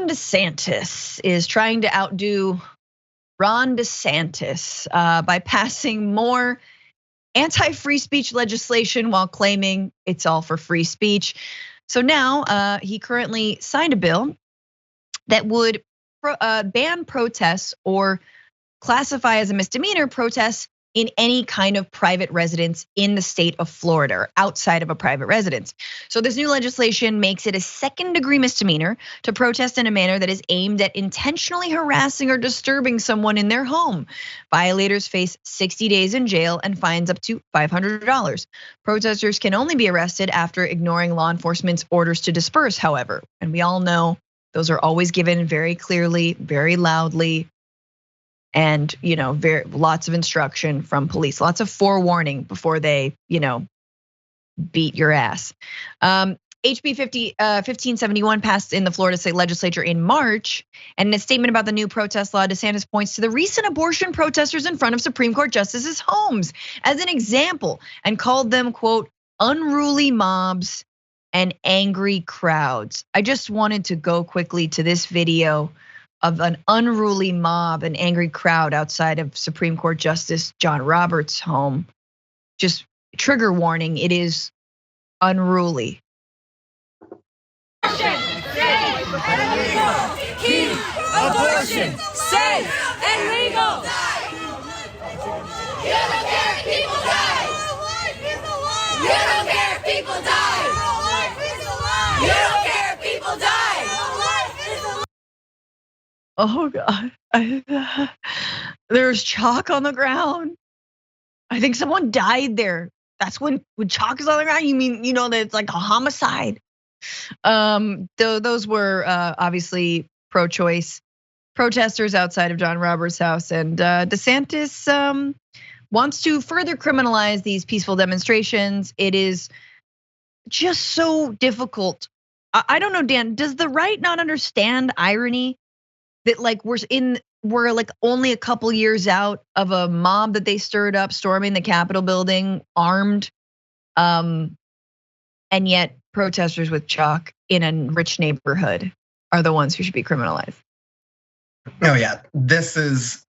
Ron DeSantis is trying to outdo Ron DeSantis by passing more anti-free speech legislation while claiming it's all for free speech. So now he currently signed a bill that would ban protests or classify as a misdemeanor protests in any kind of private residence in the state of Florida or outside of a private residence. So this new legislation makes it a second-degree misdemeanor to protest in a manner that is aimed at intentionally harassing or disturbing someone in their home. Violators face 60 days in jail and fines up to $500. Protesters can only be arrested after ignoring law enforcement's orders to disperse, however. And we all know those are always given very clearly, very loudly, and very lots of instruction from police, lots of forewarning before they beat your ass. HB 1571 passed in the Florida State Legislature in March, and in a statement about the new protest law, DeSantis points to the recent abortion protesters in front of Supreme Court justices' homes as an example, and called them, quote, unruly mobs and angry crowds. I just wanted to go quickly to this video of an unruly mob, an angry crowd outside of Supreme Court Justice John Roberts' home. Just trigger warning, it is unruly. Keep abortion safe and legal. You don't care if people die. You don't care if people die. You don't care if people die. Oh God, there's chalk on the ground. I think someone died there. That's when chalk is on the ground, you mean, that it's like a homicide. Those were obviously pro-choice protesters outside of John Roberts' house. And DeSantis wants to further criminalize these peaceful demonstrations. It is just so difficult. I don't know, Dan, does the right not understand irony? That like we're like only a couple years out of a mob that they stirred up storming the Capitol building armed, and yet protesters with chalk in a rich neighborhood are the ones who should be criminalized. Oh yeah, there's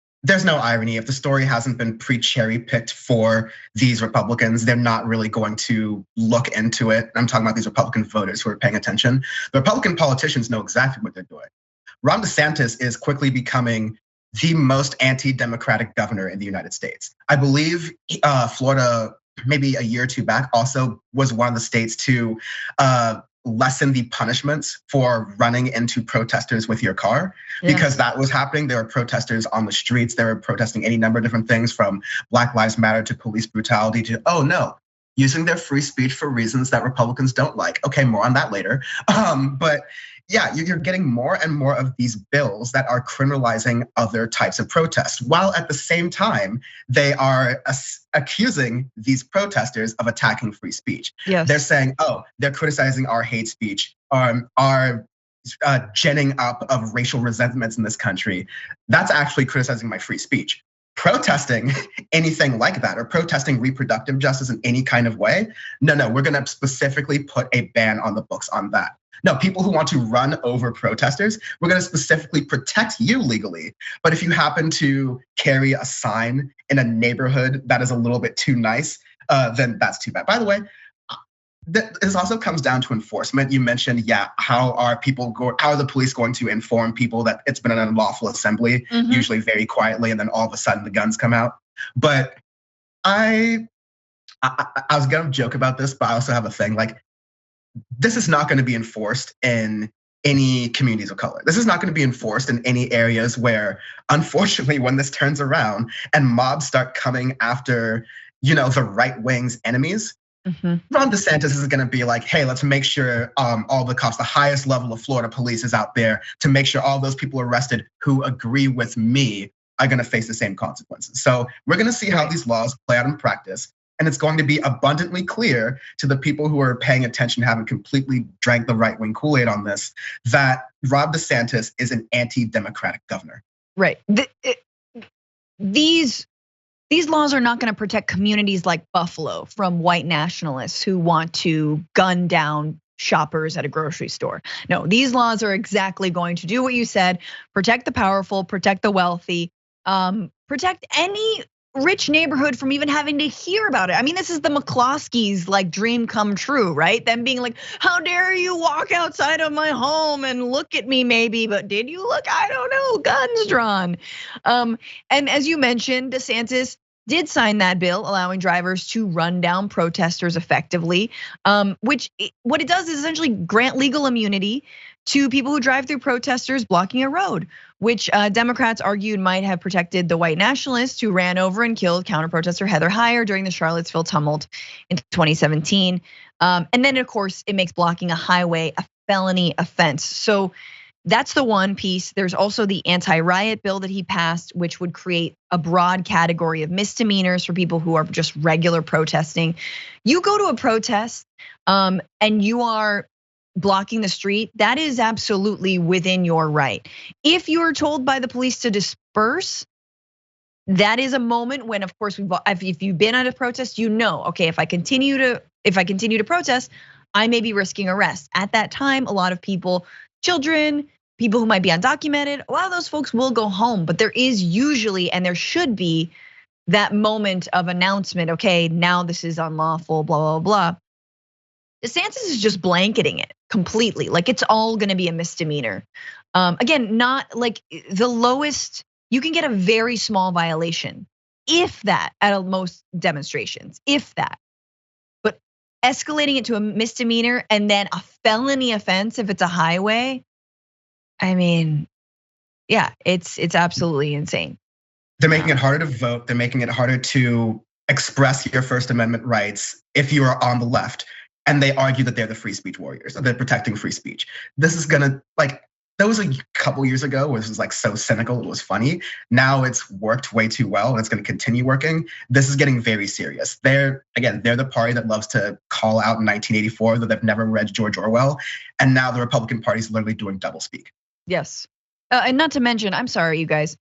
no irony. If the story hasn't been pre-cherry picked for these Republicans, they're not really going to look into it. I'm talking about these Republican voters who are paying attention. The Republican politicians know exactly what they're doing. Ron DeSantis is quickly becoming the most anti-democratic governor in the United States. I believe Florida, maybe a year or two back, also was one of the states to lessen the punishments for running into protesters with your car, because that was happening. There were protesters on the streets. They were protesting any number of different things, from Black Lives Matter to police brutality to, oh no, using their free speech for reasons that Republicans don't like. Okay, more on that later. But yeah, you're getting more and more of these bills that are criminalizing other types of protests, while at the same time, they are accusing these protesters of attacking free speech. Yes. They're saying, oh, they're criticizing our hate speech, our ginning up of racial resentments in this country. That's actually criticizing my free speech. Protesting anything like that, or protesting reproductive justice in any kind of way, no, we're gonna specifically put a ban on the books on that. No, people who want to run over protesters, we're gonna specifically protect you legally. But if you happen to carry a sign in a neighborhood that is a little bit too nice, then that's too bad. By the way, this also comes down to enforcement. You mentioned, how are the police going to inform people that it's been an unlawful assembly, usually very quietly, and then all of a sudden the guns come out. But I was gonna joke about this, but I also have a thing, like, this is not gonna be enforced in any communities of color. This is not gonna be enforced in any areas where, unfortunately, when this turns around and mobs start coming after, the right wing's enemies, Ron DeSantis is gonna be like, hey, let's make sure all the cops, the highest level of Florida police is out there to make sure all those people arrested who agree with me are gonna face the same consequences. So we're gonna see how these laws play out in practice. And it's going to be abundantly clear to the people who are paying attention, haven't completely drank the right-wing Kool-Aid on this, that Ron DeSantis is an anti-democratic governor. Right. These laws are not going to protect communities like Buffalo from white nationalists who want to gun down shoppers at a grocery store. No, these laws are exactly going to do what you said, protect the powerful, protect the wealthy, protect any rich neighborhood from even having to hear about it. I mean, this is the McCloskeys like dream come true, right? Them being like, how dare you walk outside of my home and look at me maybe, but did you look? I don't know, guns drawn. And as you mentioned, DeSantis did sign that bill allowing drivers to run down protesters effectively, which what it does is essentially grant legal immunity to people who drive through protesters blocking a road, which Democrats argued might have protected the white nationalists who ran over and killed counter-protester Heather Heyer during the Charlottesville tumult in 2017. And then of course, it makes blocking a highway a felony offense. So that's the one piece. There's also the anti-riot bill that he passed, which would create a broad category of misdemeanors for people who are just regular protesting. You go to a protest and you are blocking the street, that is absolutely within your right. If you're told by the police to disperse, that is a moment when, of course, if you've been at a protest, you know, okay, if I continue to protest, I may be risking arrest. At that time, a lot of people, children, people who might be undocumented, a lot of those folks will go home. But there is usually, and there should be, that moment of announcement. Okay, now this is unlawful. Blah blah blah. DeSantis is just blanketing it completely, like it's all gonna be a misdemeanor. Again, not like the lowest, you can get a very small violation, if that, at most demonstrations, if that. But escalating it to a misdemeanor and then a felony offense if it's a highway, I mean, yeah, it's absolutely insane. They're making it harder to vote, they're making it harder to express your First Amendment rights if you are on the left. And they argue that they're the free speech warriors, that they're protecting free speech. This is gonna, like, that was a couple years ago where this was like so cynical, it was funny. Now it's worked way too well and it's gonna continue working. This is getting very serious. They're the party that loves to call out in 1984 that they've never read George Orwell. And now the Republican Party is literally doing doublespeak. Yes, and not to mention, I'm sorry, you guys,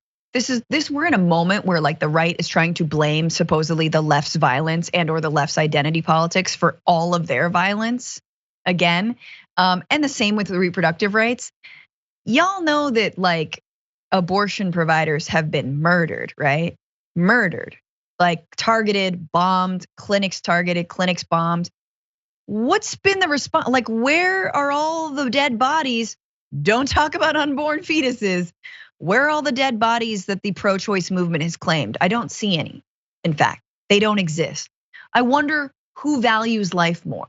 we're in a moment where like the right is trying to blame supposedly the left's violence and or the left's identity politics for all of their violence again. And the same with the reproductive rights. Y'all know that like abortion providers have been murdered, right? Murdered, like targeted, bombed, clinics targeted, clinics bombed. What's been the response? Like, where are all the dead bodies? Don't talk about unborn fetuses. Where are all the dead bodies that the pro-choice movement has claimed? I don't see any. In fact, they don't exist. I wonder who values life more.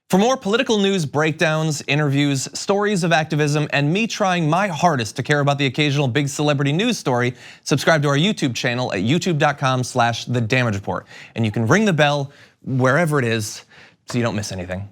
For more political news breakdowns, interviews, stories of activism, and me trying my hardest to care about the occasional big celebrity news story, subscribe to our YouTube channel at youtube.com/thedamagereport. And you can ring the bell wherever it is so you don't miss anything.